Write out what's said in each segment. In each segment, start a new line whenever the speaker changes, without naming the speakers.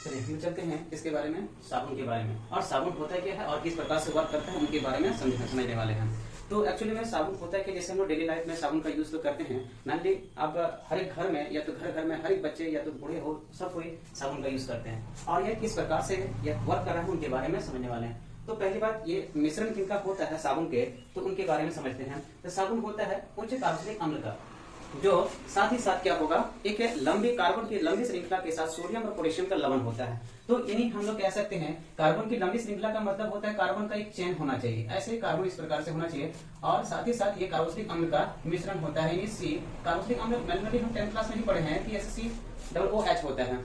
चलिए हम चलते हैं इसके बारे में, साबुन के बारे में, और साबुन होता है क्या है और किस प्रकार से वर्क करता है उनके बारे में समझने वाले हैं। तो एक्चुअली में साबुन होता है कि जैसे हम लोग डेली लाइफ में साबुन का यूज तो करते हैं, मेनली अब हर एक घर में या तो घर में हर एक बच्चे या तो बूढ़े हो सब कोई साबुन का यूज करते हैं, और यह किस प्रकार से यह वर्क कर रहा है उनके बारे में समझने वाले हैं। तो पहली बात, ये मिश्रण किनका होता है साबुन के, तो उनके बारे में समझते हैं। तो साबुन होता है उच्च कार्बोक्सिलिक अम्ल का, जो साथ ही साथ क्या होगा, एक लंबी कार्बन की लंबी श्रृंखला के साथ सोडियम और पोटेशियम का लवण होता है। तो इन्हीं हम लोग कह सकते हैं कार्बन की लंबी श्रृंखला का मतलब होता है कार्बन का एक चेन होना चाहिए, ऐसे ही कार्बन इस प्रकार से होना चाहिए, और साथ ही साथ ये कार्बोक्सिलिक अम्ल का मिश्रण होता है। यानी सी कार्बोक्सिलिक अम्ल मैनुअली हम 10th क्लास में ही पढ़े हैं कि COOH होता है ना।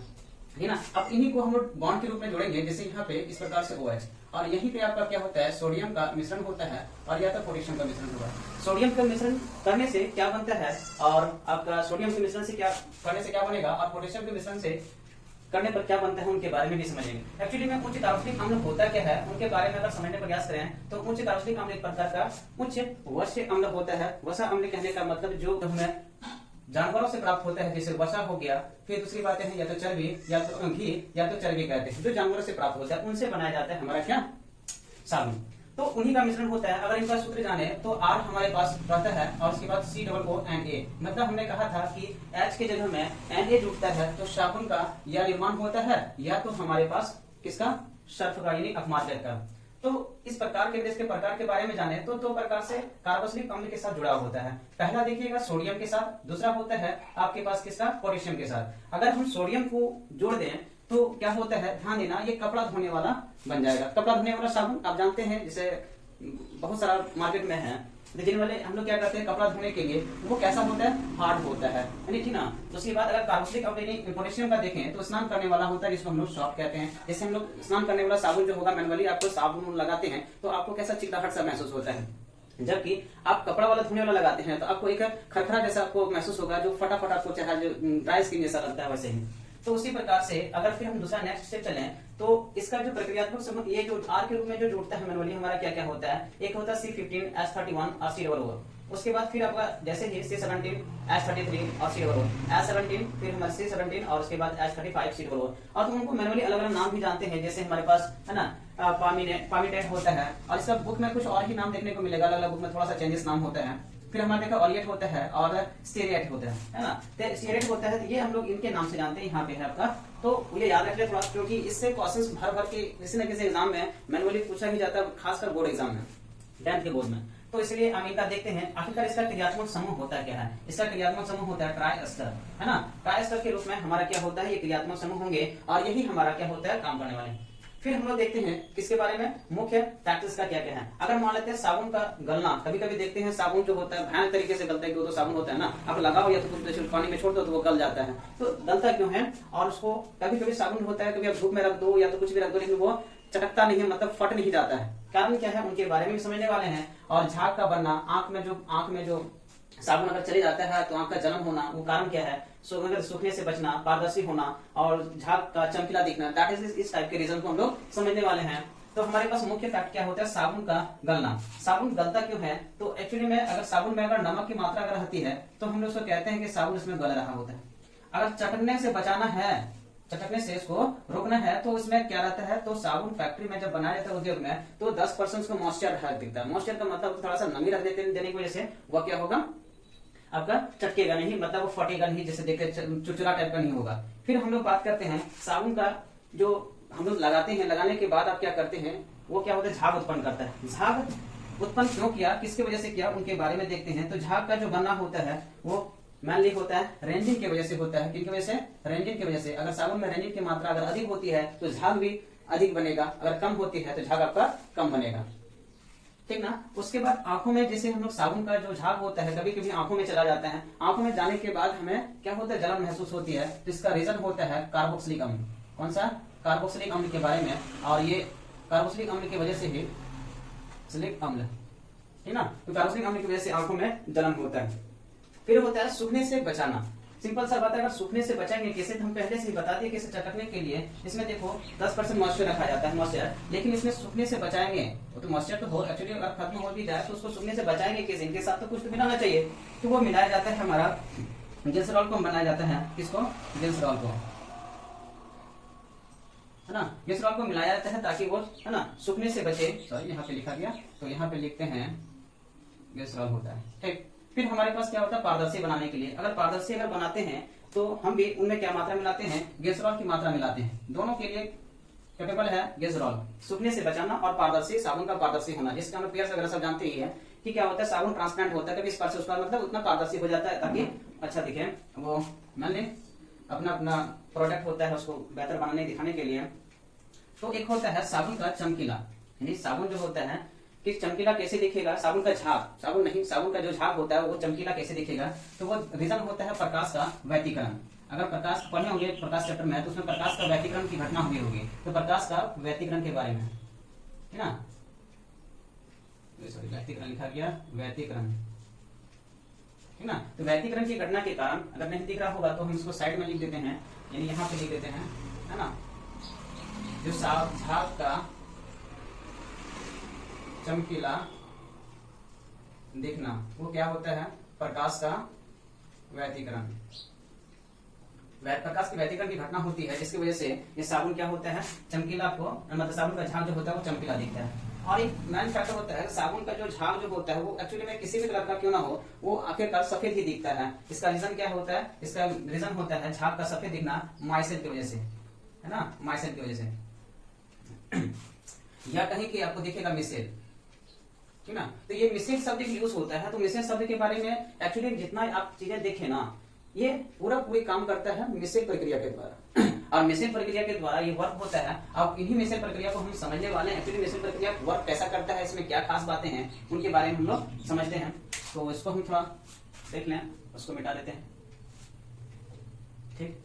अब इन्हीं को हम लोग बॉन्ड के रूप में जोड़ेंगे, जैसे यहाँ पे इस प्रकार से OH, और यहीं पे आपका क्या होता है, सोडियम का मिश्रण होता है, और या तो पोटेशियम का मिश्रण होगा। सोडियम का मिश्रण करने से क्या बनता है, और आपका सोडियम के मिश्रण से क्या करने से क्या बनेगा, और पोटेशियम के मिश्रण से करने पर क्या बनता है, उनके बारे में भी समझेंगे। एक्चुअली में उच्च कार्बोक्सिलिक अम्ल होता क्या है उनके बारे में अगर समझने का प्रयास करें, तो उच्च कार्बोक्सिलिक अम्ल एक प्रकार का उच्च वसा अम्ल होता है। वसा अम्ल कहने का मतलब जो हमें जानवरों से प्राप्त होता है, जैसे वसा हो गया, फिर दूसरी बातें हैं या तो चर्बी या तो घी या तो चर्बी कहते हैं, जो जानवरों से प्राप्त होता है उनसे बनाया जाता है हमारा क्या, साबुन। तो उन्हीं का मिश्रण होता है। अगर इनका सूत्र जाने तो R हमारे पास रहता है, और उसके बाद COONA, मतलब हमने कहा था कि H के जगह में Na जुड़ता है, तो साबुन का या निर्माण होता है या तो हमारे पास किसका, सर्फ का यानी अपमार्जक का। तो इस प्रकार के इसके प्रकार के बारे में जाने तो दो प्रकार से कार्बोक्सिलिक अम्ल के साथ जुड़ा होता है। पहला देखिएगा सोडियम के साथ, दूसरा होता है आपके पास किसका, पोटेशियम के साथ। अगर हम सोडियम को जोड़ दें तो क्या होता है, ध्यान देना, ये कपड़ा धोने वाला बन जाएगा। कपड़ा धोने वाला साबुन आप जानते हैं, जैसे बहुत सारा मार्केट में है, लेकिन वाले हम लोग क्या करते हैं कपड़ा धोने के लिए, वो कैसा होता है, हार्ड होता है, यानी ठीक ना। तो उसके बाद अगर कार्बोक्सिलिक अम्ल पोटेशियम का देखें तो स्नान करने वाला होता है, जिसको हम लोग सॉफ्ट कहते हैं। जैसे हम लोग स्नान करने वाला साबुन जो होगा, मैनुअली आपको साबुन लगाते हैं तो आपको कैसा चिकनाहट सा महसूस होता है, जबकि आप कपड़ा वाला धोने वाला लगाते हैं तो आपको एक खरखरा जैसा आपको महसूस होगा, जो फटाफट आपको चेहरा जो ड्राई स्किन जैसा लगता है वैसे ही। तो उसी प्रकार से अगर फिर हम दूसरा नेक्स्ट स्टेप चलें, तो इसका जो प्रक्रियात्मक समूह, ये जो R के रूप में जो जुड़ता है मैनुअली हमारा क्या क्या होता है, एक होता है C15 H31 और COO। उसके बाद फिर आपका जैसे ही C17 H33 और COO, H17 फिर हमारे C17 और उसके बाद H35 COO। और तुम उनको मैनुअली अलग अलग नाम भी जानते हैं, जैसे हमारे पास है ना पामीटेट होता है, और इसका बुक में कुछ और ही नाम देखने को मिलेगा, अलग अलग बुक में थोड़ा सा चेंजेस नाम होता है। फिर हमारे देखा ऑलिएट होता है और स्टेरिएट होता है ना। तो स्टेरिएट होता है तो ये हम लोग इनके नाम से जानते हैं, यहाँ पे है आपका, तो ये याद रख ले थोड़ा, क्योंकि इससे क्वेश्चंस भर के किसी न किसी एग्जाम में मैनुअली पूछा ही जाता है, खासकर बोर्ड एग्जाम में, 10th के बोर्ड में। तो इसलिए हम इनका देखते हैं आखिरकार इसका क्रियात्मक समूह होता क्या है। इसका क्रियात्मक समूह होता है ट्राइएस्टर, है ना। ट्राइएस्टर के रूप में हमारा क्या होता है, ये क्रियात्मक समूह होंगे, और यही हमारा क्या होता है, काम करने वाले। फिर हम लोग देखते हैं किसके बारे में, मुख्य फैक्टर्स का क्या क्या है। अगर मान लेते हैं साबुन का गलना, कभी कभी देखते हैं साबुन जो होता है भयानक तरीके से गलता है, तो साबुन होता है ना, आप लगाओ या तो कुछ पानी में छोड़ दो तो वो गल जाता है, तो गलता क्यों है। और उसको कभी कभी साबुन होता है, कभी आप धूप में रख दो या तो कुछ भी रख दो, लेकिन वो चटकता नहीं है, मतलब फट नहीं जाता है। कारण क्या है, उनके बारे में भी समझने वाले हैं। और झाग का बनना, आंख में जो साबुन अगर चले जाता है तो आंख का जलन होना, वो कारण क्या है, सूखने से बचना, पारदर्शी होना, और झाग का चमकीला दिखना, दैट इज इस टाइप के रीजन को हम लोग समझने वाले हैं। तो हमारे पास मुख्य फैक्ट क्या होता है, साबुन का गलना। साबुन गलता क्यों है, तो एक्चुअली में अगर साबुन में अगर नमक की मात्रा अगर रहती है तो हम लोग उसको कहते हैं कि साबुन इसमें गल रहा होता है। अगर चटकने से बचाना है, चटकने से इसको रोकना है, तो इसमें क्या रहता है, तो साबुन फैक्ट्री में जब बनाया जाता है उद्योग में, तो 10% को मॉइस्चर रख दिखता है। मॉइस्चर का मतलब थोड़ा सा नमी रख देने की वजह से वह क्या होगा, आपका चटकेगा नहीं, मतलब वो फटेगा नहीं, जैसे देखे चुरचुरा टाइप का नहीं होगा। फिर हम लोग बात करते हैं साबुन का, जो हम लोग लगाते हैं, लगाने के बाद आप क्या करते हैं, वो क्या होता है, झाग उत्पन्न करता है। झाग उत्पन्न क्यों किया, किसकी वजह से किया, उनके बारे में देखते हैं। तो झाग का जो बनना होता है वो मैनली होता है रेंजिन की वजह से होता है। किसकी वजह से, रेंजिन की वजह से। अगर साबुन में रेंजिन की मात्रा अगर अधिक होती है तो झाग भी अधिक बनेगा, अगर कम होती है तो झाग आपका कम बनेगा, ठीक ना। उसके बाद आंखों में, जैसे हम लोग साबुन का जो झाग होता है कभी कभी आंखों में चला जाता है, आंखों में जाने के बाद हमें क्या होता है, जलन महसूस होती है, तो इसका रीजन होता है कार्बोक्सिलिक अम्ल। कौन सा, कार्बोक्सिलिक अम्ल के बारे में। और ये कार्बोक्सिलिक अम्ल की वजह से ही सिलिक अम्ल, ठीक ना, तो कार्बोक्सिलिक अम्ल की वजह से आंखों में जलन होता है। फिर होता है सूखने से बचाना। सिंपल सा बात है, अगर सूखने से बचाएंगे कैसे, हम पहले से ही बता दिए कैसे। चटकने के लिए इसमें देखो 10% मॉइस्चर रखा जाता है, मॉइस्चर, लेकिन इसमें सूखने से बचाएंगे तो मॉइस्चर तो हो एक्चुअली अगर खत्म हो भी जाए तो उसको सूखने से बचाएंगे कैसे, इनके साथ तो कुछ तो मिलाना चाहिए। तो वो मिलाया जाता है हमारा ग्लिसरॉल को बनाया जाता है, किसको, ग्लिसरॉल को। है ना, ग्लिसरॉल को मिलाया जाता है ताकि वो, है ना, सूखने से बचे। सॉरी, यहाँ पे लिखा गया, तो यहाँ पे लिखते हैं ग्लिसरॉल होता है। ठीक, फिर हमारे पास क्या होता है, पारदर्शी बनाने के लिए, अगर पारदर्शी अगर बनाते हैं तो हम भी उनमें क्या मात्रा मिलाते हैं, ग्लिसरॉल की मात्रा मिलाते हैं। दोनों के लिए कैपेबल है ग्लिसरॉल, सूखने से बचाना और पारदर्शी, साबुन का पारदर्शी होना, जिसके हम पेयर्स वगैरह सब जानते ही है कि क्या होता है, साबुन ट्रांसपेरेंट होता है, कभी इस पार से उस पार, मतलब उतना पारदर्शी हो जाता है ताकि अच्छा दिखे। वो मान लें अपना अपना प्रोडक्ट होता है, उसको बेहतर बनाने दिखाने के लिए। तो एक होता है साबुन का चमकीला, यानी साबुन जो होता है कि चमकीला कैसे दिखेगा, साबुन का झाग, साबुन नहीं, साबुन का जो झाग होता है वो चमकीला कैसे दिखेगा, तो वो रीजन होता है प्रकाश का व्यतिकरण। अगर प्रकाश पढ़े होंगे प्रकाश चैप्टर में, तो उसमें प्रकाश का व्यतिकरण की घटना हुई होगी, तो प्रकाश का व्यतिकरण के बारे में, है ना, सॉरी व्यतिकरण लिखा गया, व्यतिकरण, है ना। तो व्यतिकरण की घटना के कारण अगर नहीं दिख रहा होगा तो हम इसको साइड में लिख देते हैं, यानी यहाँ पे लिख देते हैं, है ना, जो झाग का चमकीला दिखना, वो क्या होता है, प्रकाश का व्यतिकरण। प्रकाश के व्यतिकरण की घटना होती है, जिसकी वजह से ये साबुन क्या होता है, चमकीला को, मतलब साबुन का झाग जो होता है वो चमकीला दिखता है। और एक मेन फैक्टर होता है, साबुन का जो झाग जो होता है वो एक्चुअली में किसी भी कलर का क्यों ना हो, वो आखिरकार सफेद ही दिखता है। इसका रीजन क्या होता है, इसका रीजन होता है झाग का सफेद दिखना माइसेल की वजह से, है ना, माइसेल की वजह से। या कहीं कि आपको दिखेगा मिसेल, ठीक ना। तो ये मिसेल शब्द यूज होता है, तो मिसेल शब्द के बारे में एक्चुअली जितना आप चीजें देखे ना, ये पूरी काम करता है मिसेल प्रक्रिया के द्वारा। और मिसेल प्रक्रिया के द्वारा ये वर्क होता है। अब इन्हीं मिसेल प्रक्रिया को हम समझने वाले हैं। एक्चुअली मिसेल प्रक्रिया वर्क कैसा करता है, इसमें क्या खास बातें हैं, उनके बारे में हम लोग समझते हैं। तो इसको हम थोड़ा देख लें, उसको मिटा देते हैं। ठीक,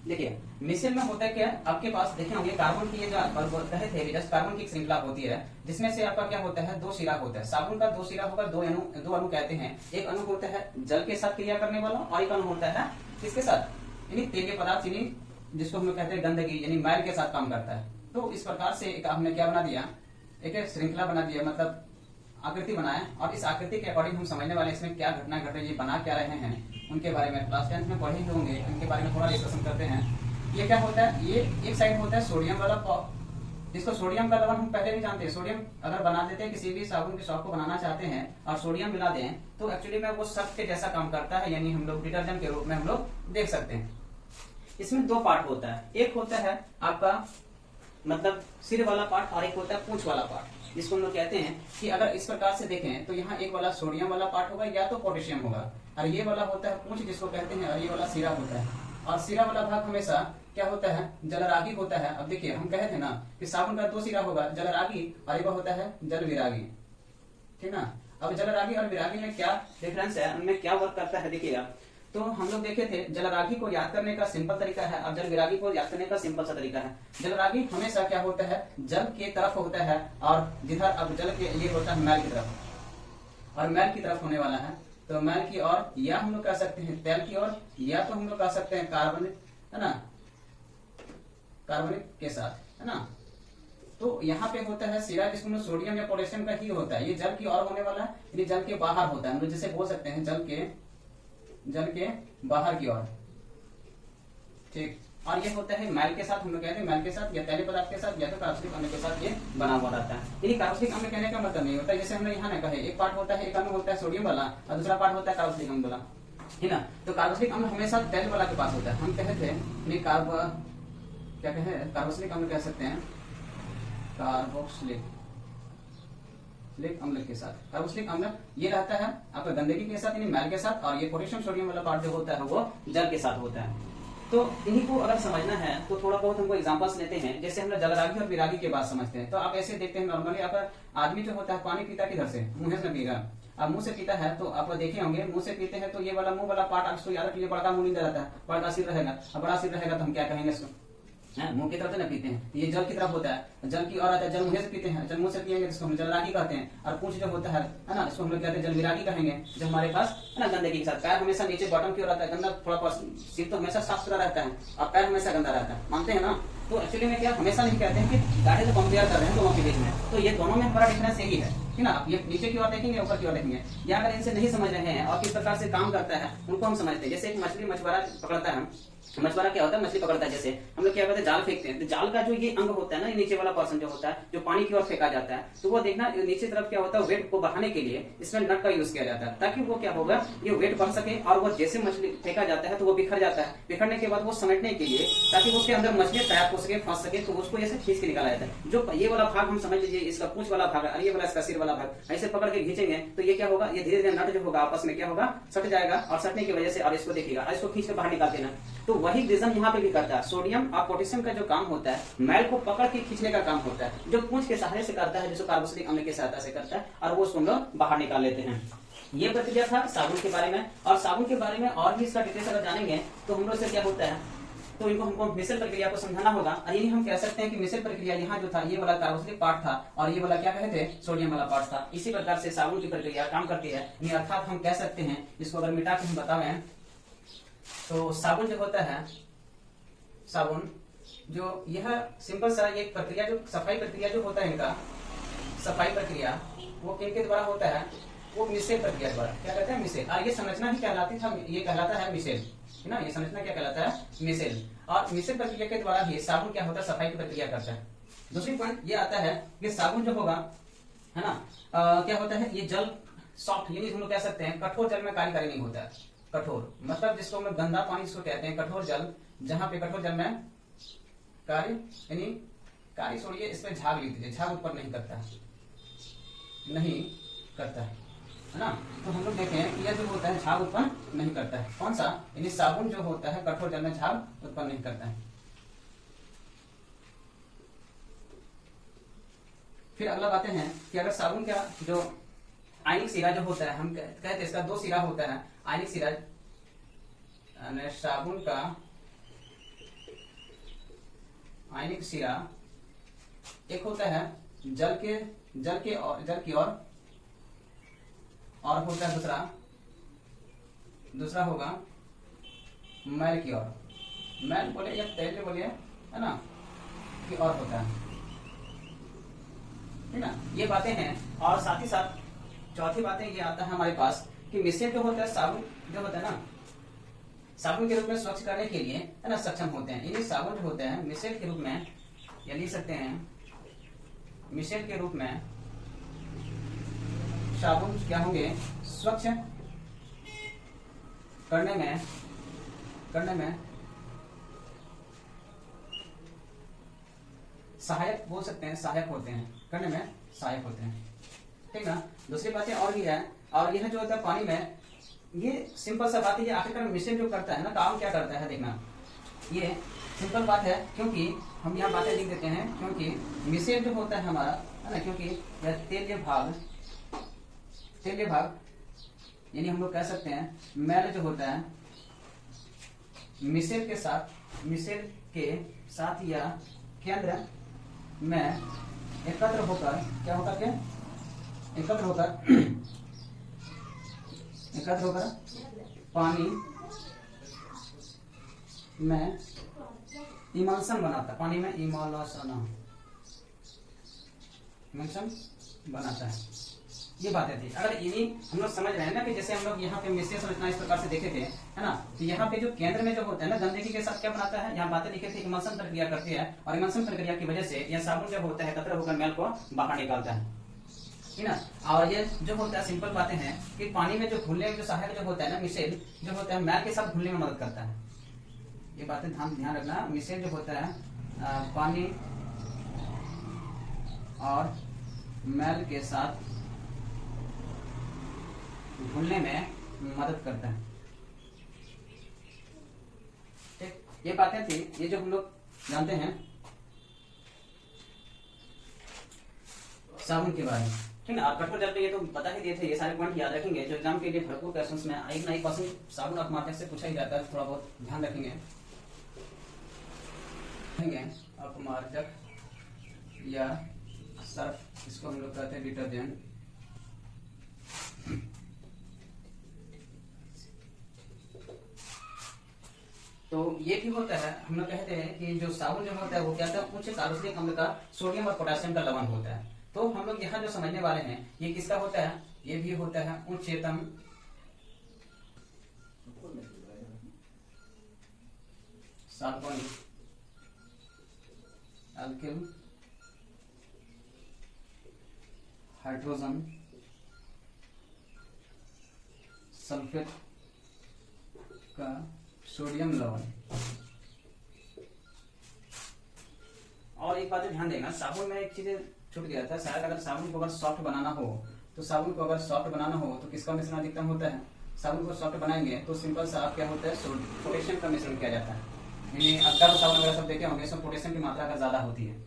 देखिए मिसेल में होता है क्या, आपके पास देखे होंगे कार्बन की ये जो कहे थे जस्ट कार्बन की एक श्रृंखला होती है, जिसमें से आपका क्या होता है, दो सिरा होता है। साबुन का दो सिरा होगा, दो अणु कहते हैं। एक अणु होता है जल के साथ क्रिया करने वाला, और एक अणु होता है किसके साथ, यानी तेलीय पदार्थ, यानी जिसको हम लोग कहते हैं गंदगी, यानी मैल के साथ काम करता है। तो इस प्रकार से हमने क्या बना दिया, एक श्रृंखला बना दिया, मतलब आकृति बनाया। और इस आकृति के अकॉर्डिंग हम समझने वाले इसमें क्या घटना घट रही है, बना क्या रहे हैं, उनके बारे में क्लास 10th में पढ़े होंगे, उनके बारे में थोड़ा डिस्कशन करते हैं। ये क्या होता है, ये एक साइड होता है सोडियम वाला, जिसको सोडियम का लवण हम पहले भी जानते हैं। सोडियम अगर बना देते हैं, किसी भी साबुन के सॉल्ट को बनाना चाहते हैं और सोडियम मिला दें, तो एक्चुअली में वो सर्फ के जैसा काम करता है, यानी हम लोग डिटर्जेंट के रूप में हम लोग देख सकते हैं। इसमें दो पार्ट होता है, एक होता है आपका मतलब सिर वाला पार्ट, और एक होता है पूंछ वाला पार्ट, जिसको हम लोग कहते हैं कि अगर इस प्रकार से देखें तो यहाँ एक वाला सोडियम वाला पार्ट होगा या तो पोटेशियम होगा, और ये वाला होता है पूंछ जिसको कहते हैं, और ये वाला सिरा होता है। और सिरा वाला भाग हमेशा क्या होता है, जलरागी होता है। अब देखिए हम कहे थे ना कि साबुन का दो सिरा होगा, जलरागी, और एक होता है जल विरागी, ठीक ना। अब जलरागी और विरागी में क्या डिफरेंस है, उनमें क्या वर्क करता है, देखिएगा। तो हम लोग देखे थे जलरागी को याद करने का सिंपल तरीका है, और जल विरागी को याद करने का सिंपल सा तरीका है। जलरागी हमेशा क्या होता है, जल के तरफ होता है, और जिधर अब जल के ये होता है मैल की तरफ, और मैल की तरफ होने वाला है, तो मैल की ओर, या हम लोग कह सकते हैं तेल की ओर, या तो हम लोग कह सकते हैं कार्बनिक, है ना, कार्बनिक के साथ, है ना। तो यहाँ पे होता है सिरा, जिसमें सोडियम या पोटेशियम का ही होता है, ये जल की ओर होने वाला है, यानी जल के बाहर होता है, हम लोग जैसे बोल सकते हैं जल के बाहर की ओर, ठीक। और ये होता है मैल के साथ, हम लोग कहते हैं मैल के साथ, या तैलीय पदार्थ के साथ, या तो कार्बोक्सिलिक अम्ल के साथ ये बना हुआ रहता है। यानी कार्बोक्सिलिक अम्ल कहने का मतलब नहीं होता, जैसे हमने यहाँ ना कहे, एक पार्ट होता है, एक अणु होता है सोडियम वाला, और दूसरा पार्ट होता है कार्बोक्सिलिक अम्ल वाला, है ना। तो कार्बोक्सिलिक अम्ल हमेशा तेल वाला के पास होता है। हम कहे थे क्या कहे, कार्बोक्सिलिक अम्ल कह सकते हैं, कार्बोक्सिलिक अम्ल के साथ। कार्बोक्सिलिक अम्ल ये रहता है आपका गंदगी के साथ, यानी मैल के साथ, और ये पोटेशियम सोडियम वाला पार्ट जो होता है वो जल के साथ होता है। तो इन्हीं को अगर समझना है तो थोड़ा बहुत हमको एग्जांपल्स लेते हैं। जैसे हम लोग जलरागी और विरागी के बाद समझते हैं, तो आप ऐसे देखते हैं नॉर्मली, आप आदमी जो होता है पानी पीता किधर से, मुंह से पीगा। अब मुंह से पीता है तो आप देखे होंगे, मुंह से पीते हैं तो ये वाला मुंह वाला पार्ट आप इसको याद रखिए, बड़का मुंह नहीं रहता है, बड़का सिर रहेगा, और बड़ा सिर रहेगा तो हम क्या कहेंगे इसको, मुंह की तरफ से ना पीते हैं, ये जल की तरफ होता है, जल की और आता है, जल मुंह से पीते हैं, जल मुंह से पिएंगे इसको हम जलरागी कहते हैं। और पूंछ जो होता है ना, इसको हम लोग कहते हैं जल विरागी कहेंगे, जो हमारे पास है ना गंदगी के साथ। पैर हमेशा नीचे बॉटम की ओर रहता है, गंदा थोड़ा सिर तो हमेशा साफ सुथरा रहता है और पैर हमेशा गंदा रहता है, मानते हैं ना। तो एक्चुअली में क्या हमेशा नहीं कहते हैं कि दाढ़ी तो कंपेयर कर रहे हैं दोनों के बीच में, तो ये दोनों में हमारा डिफरेंस यही है, ठीक ना। आप ये नीचे की ओर देखेंगे, ऊपर की ओर देखेंगे, या अगर इनसे नहीं समझ रहे हैं और किस प्रकार से काम करता है उनको हम समझते हैं। जैसे एक मछली मछुआरा पकड़ता है, मछुआरा क्या होता है, मछली पकड़ता है, जैसे हम लोग क्या करते हैं जाल फेंकते हैं, तो जाल का जो ये अंग होता है ना, ये नीचे वाला पर्सन जो होता है, जो पानी की ओर फेंका जाता है, तो वो देखना नीचे तरफ क्या होता है, वेट को बढ़ाने के लिए इसमें नट का यूज किया जाता है, ताकि वो क्या होगा, ये वेट बढ़ सके और वो जैसे मछली फेंका जाता है तो वो बिखर जाता है, बिखरने के बाद वो समेटने के लिए, ताकि उसके अंदर मछली ट्रैप हो सके, फंस सके, तो उसको ऐसे खींच के निकाला जाता है। जो ये वाला भाग हम समझ लीजिए, इसका पूंछ वाला भाग और ये वाला इसका सिर वाला भाग, ऐसे पकड़ के खींचेंगे तो ये क्या होगा, ये धीरे धीरे नट जो होगा आपस में क्या होगा, सट जाएगा, और सटने की वजह से, और इसको देखिएगा, इसको खींच के बाहर निकाल देना। तो वही रीजन यहाँ पे भी करता है। सोडियम और पोटेशियम का जो काम होता है, मैल को पकड़ के खींचने का काम होता है, जो पूंछ के सहारे से करता है, जिसको कार्बोक्सिलिक अम्ल की सहायता से करता है, और वो उसको हम लोग बाहर निकाल लेते हैं। ये प्रक्रिया था साबुन के बारे में। और साबुन के बारे में और भी इसका डिटेल्स अगर जानेंगे तो हम लोग से क्या होता है, तो इनको हमको मिसल प्रक्रिया को समझाना होगा। और यही हम कह सकते हैं कि मिसल प्रक्रिया यहाँ जो था, ये वाला कार्बोक्सिलिक पार्ट था और ये वाला क्या कहते थे, सोडियम वाला पार्ट था। इसी प्रकार से साबुन की प्रक्रिया काम करती है। अर्थात हम कह सकते हैं, इसको अगर मिटा के हम बतावें तो साबुन जो होता है, साबुन जो यह सिंपल सा ये प्रक्रिया, जो सफाई प्रक्रिया जो होता है इनका, सफाई प्रक्रिया वो किनके द्वारा होता है, वो मिसेल प्रक्रिया द्वारा। क्या कहते हैं, मिसेल। और ये संरचना ही कहलाती था, ये कहलाता है मिसेल, है ना। ये संरचना क्या कहलाता है, मिसेल। और मिसेल प्रक्रिया के द्वारा ही साबुन क्या होता है, सफाई की प्रक्रिया करता है। दूसरी पॉइंट ये आता है कि साबुन जो होगा, है ना, क्या होता है, ये जल सॉफ्ट, यानी हम लोग कह सकते हैं कठोर जल में कार्यकारी नहीं होता है। कठोर मतलब जिसको हम गंदा पानी जिसको कहते हैं, कठोर जल, जहां पे कठोर जल में कार्य, यानी कार्य छोड़िए, इसमें झाग लिख दीजिए, झाग उत्पन्न नहीं करता है, नहीं करता है ना। तो हम लोग देखें कि यह जो होता है झाग उत्पन्न नहीं करता है। कौन सा, यानी साबुन जो होता है कठोर जल में झाग उत्पन्न नहीं करता है। फिर अगला बातें हैं कि अगर साबुन का जो आयनिक सिरा जो होता है, हम कहते हैं इसका दो सिरा होता है, आयनिक सिरा, साबुन का आयनिक सिरा एक होता है जल की और होता है दूसरा होगा मैल की ओर। मैल बोले या तेल जो बोलिए, है ना, की ओर होता है, ठीक ना। ये बातें हैं। और साथ ही साथ चौथी बातें ये आता है हमारे पास कि मिसेल जो होता है, साबुन जो होता है ना, साबुन के रूप में स्वच्छ करने के लिए, है ना, सक्षम होते हैं। यानी साबुन जो होते हैं मिसेल के रूप में, या लिख सकते हैं मिसेल के रूप में साबुन क्या होंगे, स्वच्छ करने में सहायक बोल सकते हैं, सहायक होते हैं, करने में सहायक होते हैं, ठीक ना। दूसरी बातें और भी है। और यह जो होता है पानी में, ये सिंपल सा बात है, ये आखिरकार मिसेल जो करता है ना, काम क्या करता है देखना, ये सिंपल बात है। क्योंकि हम यहाँ बातें लिख देते हैं, क्योंकि मिसेल जो होता है हमारा, है ना, क्योंकि यह तेलीय भाग यानी हम लोग कह सकते हैं मैल जो होता है मिसेल के साथ या केंद्र में एकत्र होकर, क्या होकर के एकत्र होकर पानी में इमल्सन बनाता है, पानी में इमल्सन बनाता है। ये बातें थी। अगर इन्हीं हम लोग समझ रहे हैं ना कि जैसे हम लोग यहाँ पे मिसेल संरचना इस प्रकार से देखे थे, है ना, तो यहाँ पे जो केंद्र में जो होता है ना, गंदगी के साथ क्या बनाता है, यहाँ बातें लिखे थे, इमल्सन प्रक्रिया करती है, और इमल्सन प्रक्रिया की वजह से यह साबुन जब होता है एकत्र होकर मैल को बाहर निकालता है, ठीक ना। और ये जो होता है सिंपल बातें हैं कि पानी में जो घुलने में जो सहायक जो होता है ना, मिसेल जो होता है मैल के साथ घुलने में मदद करता है। ये बातें ध्यान रखना। मिसेल जो होता है पानी और मैल के साथ घुलने में मदद करता है, ठीक। ये बातें थी, ये जो हम लोग जानते हैं साबुन के बारे में, ठीक ना। कठोर जल पे ये तो बता ही दिए थे, ये सारे पॉइंट याद रखेंगे जो एग्जाम के लिए भरपूर क्वेश्चंस में एक ना एक क्वेश्चन साबुन और माध्यम से पूछा ही जाता है, थोड़ा बहुत ध्यान रखेंगे। लिखेंगे अपमार्जक या सर्फ, इसको हम लोग कहते हैं डिटर्जेंट। तो ये भी होता है, हम लोग कहते हैं कि जो साबुन जो होता है वो क्या होता है, उच्च कार्बोक्सिलिक अम्ल का सोडियम और पोटेशियम का लवण होता है। तो हम लोग यहाँ जो समझने वाले हैं ये किसका होता है, ये भी होता है उच्चतम सल्फोनिक अल्किल हाइड्रोजन सल्फेट का सोडियम लवण। और एक बात ध्यान देना, साबुन में एक चीज छूट गया था शायद, अगर साबुन को अगर सॉफ्ट बनाना हो तो साबुन को अगर सॉफ्ट बनाना हो तो किसका मिश्रण अधिकतम होता है, साबुन को सॉफ्ट बनाएंगे तो सिंपल सा आप क्या होता है, पोटेशियम का मिश्रण किया जाता है। यानी अगर साबुन वगैरह सब देखे होंगे, इसमें पोटेशियम की मात्रा का ज्यादा होती है।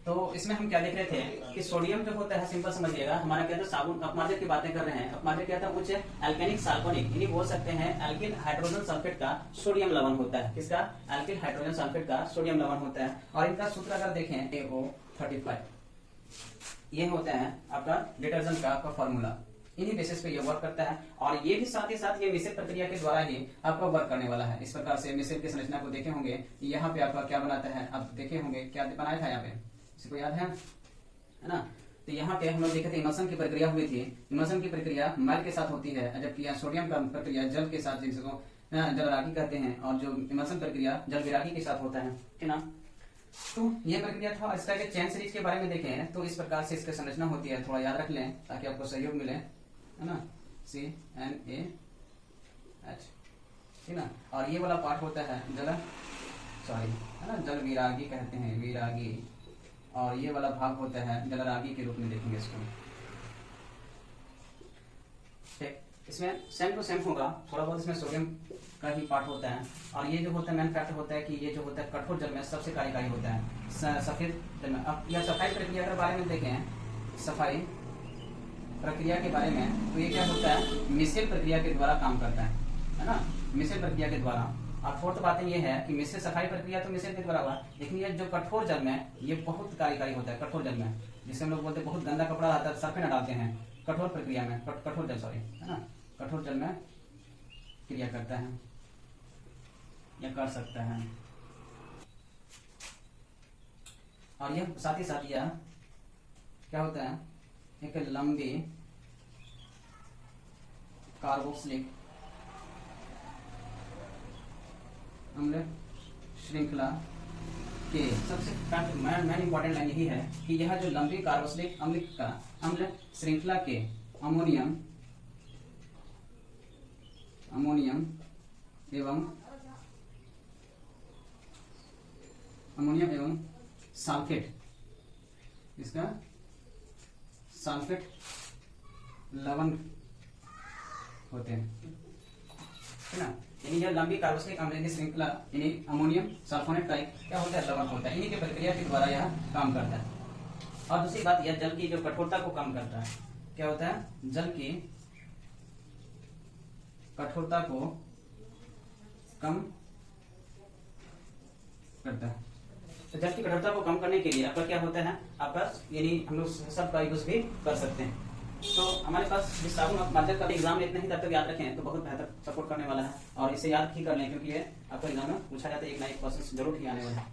तो इसमें हम क्या देख रहे थे कि सोडियम जो होता है, सिंपल समझिएगा, हमारा क्या था साबुन अपमार्जक की बातें कर रहे हैं। अपमार्जक क्या था, उच्च एल्केनिक सल्फोनिक, यानी बोल सकते हैं एल्किल हाइड्रोजन सल्फेट का सोडियम लवण होता है। किसका, एल्किल हाइड्रोजन सल्फेट का सोडियम लवण होता है। और इनका सूत्र अगर देखें AO35, ये होता है आपका डिटर्जेंट का आपका फॉर्मूला, इन्हीं बेसिस पे ये वर्क करता है। और ये भी साथ ही साथ ये मिश्रण प्रक्रिया के द्वारा ही आपका वर्क करने वाला है। इस प्रकार से मिश्रण की संरचना को देखे होंगे, यहाँ पे आपका क्या बनाता है, आप देखे होंगे क्या बनाया था यहाँ पे, इसको याद है ना। तो यहाँ पे हम लोग देखे थे इमल्शन की प्रक्रिया हुई थी। इमल्शन की प्रक्रिया मैल के साथ होती है, जबकि यहाँ सोडियम का प्रक्रिया जल के साथ, जिसको जलरागी कहते हैं, और जो इमल्शन प्रक्रिया जल विरागी के साथ होता है ना। तो ये प्रक्रिया था। इसका चैन सीरीज के बारे में देखें तो इस प्रकार से इसकी संरचना होती है, थोड़ा याद रख लें ताकि आपको सहयोग मिले, है ना। CNAH, ठीक ना। और ये वाला पार्ट होता है है ना, जल विरागी कहते हैं, विरागी। और ये वाला भाग होता है जलरागी के रूप में देखेंगे इसको। ठीक, इसमें सेम टू सेम होगा, थोड़ा बहुत इसमें सोडियम का ही पार्ट होता है। और ये जो होता है मेन फैक्टर होता है कि ये जो होता है कठोर जल में सबसे कार्यकारी होता है, सफेद जल में। अब यह सफाई प्रक्रिया के बारे में देखें, सफाई प्रक्रिया के बारे में, तो ये क्या होता है, मिश्रण प्रक्रिया के द्वारा काम करता है ना, मिश्रण प्रक्रिया के द्वारा। और फोर्थ बात ये है कि मिश्रण सफाई प्रक्रिया तो मिश्रण के द्वारा हुआ, लेकिन ये जो कठोर जल में ये बहुत कार्यकारी होता है। कठोर जल में, जिसे हम लोग बोलते हैं बहुत गंदा कपड़ा आता है, सर्फे न डालते हैं, कठोर प्रक्रिया में, कठोर जल सॉरी, है ना, कठोर जल में क्रिया करता है या कर सकता है। और यह साथ ही साथ यह क्या होता है, एक लंबी कार्बोक्सिलिक अम्ल श्रृंखला के सबसे मेन इंपॉर्टेंट लाइन यही है कि यह जो लंबी कार्बोक्सिलिक अम्ल श्रृंखला के अमोनियम एवं सल्फेट, इसका सल्फेट लवण होते हैं, है ना। यानी यह लंबी कार्बोक्सिलिक अम्ल की श्रृंखला, यानी अमोनियम सल्फोनेट का एक क्या होता है, लवण होता है। इन्हीं की प्रक्रिया के द्वारा यह काम करता है। और दूसरी बात, यह जल की जो कठोरता को कम करता है। क्या होता है, जल की कठोरता को कम करता है। तो जल की कठोरता को कम करने के लिए आपका क्या होता है, आपका यानी हम लोग सब का यूज भी कर सकते हैं। तो हमारे पास जिस साबुन अपमार्जक का एग्जाम में इतना ही तब तक याद रखें तो बहुत बेहतर सपोर्ट करने वाला है। और इसे याद ही कर लें क्योंकि ये आपका एग्जाम में पूछा जाता है, एक ना एक क्वेश्चन जरूर ही आने वाला है।